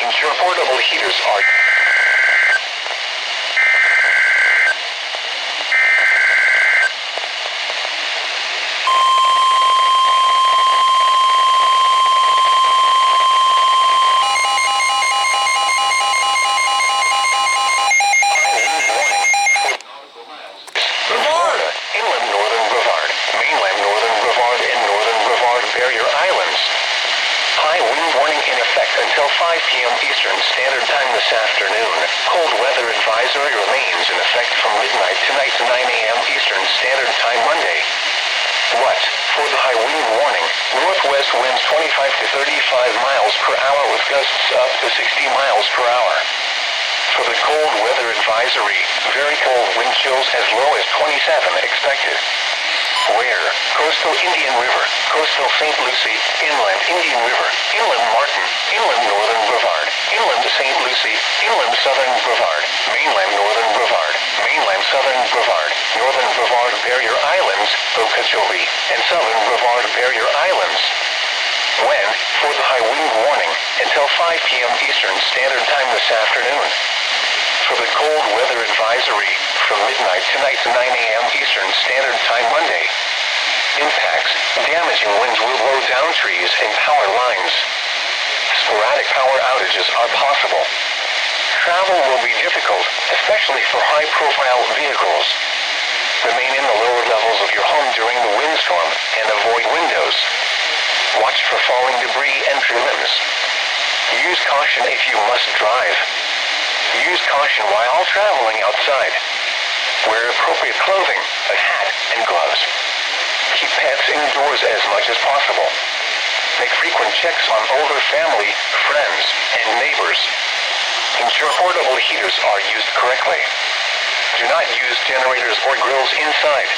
Ensure portable heaters are... Brevard! Inland Northern Brevard, mainland Northern Brevard, and Northern Brevard Barrier Islands. High wind warning in effect until 5 p.m. Eastern Standard Time this afternoon. Cold weather advisory remains in effect from midnight tonight to 9 a.m. Eastern Standard Time Monday. What? For the high wind warning, northwest winds 25 to 35 miles per hour with gusts up to 60 miles per hour. For the cold weather advisory, very cold wind chills as low as 27 expected. Where? Coastal Indian River, coastal St. Lucie, inland Indian River, inland Martin, inland Northern Brevard, inland St. Lucie, inland Southern Brevard, mainland Northern Brevard, mainland Southern Brevard, Northern Brevard Barrier Islands, Okeechobee, and Southern Brevard Barrier Islands. When? For the high wind warning, until 5 p.m. Eastern Standard Time this afternoon. For the cold weather advisory, from midnight tonight to 9 a.m. Eastern Standard Time Monday. Impacts, damaging winds will blow down trees and power lines. Sporadic power outages are possible. Travel will be difficult, especially for high-profile vehicles. Remain in the lower levels of your home during the windstorm and avoid windows. Watch for falling debris and tree limbs. Use caution if you must drive. Use caution while traveling outside. Wear appropriate clothing, a hat, and gloves. Keep pets indoors as much as possible. Make frequent checks on older family, friends, and neighbors. Ensure portable heaters are used correctly. Do not use generators or grills inside.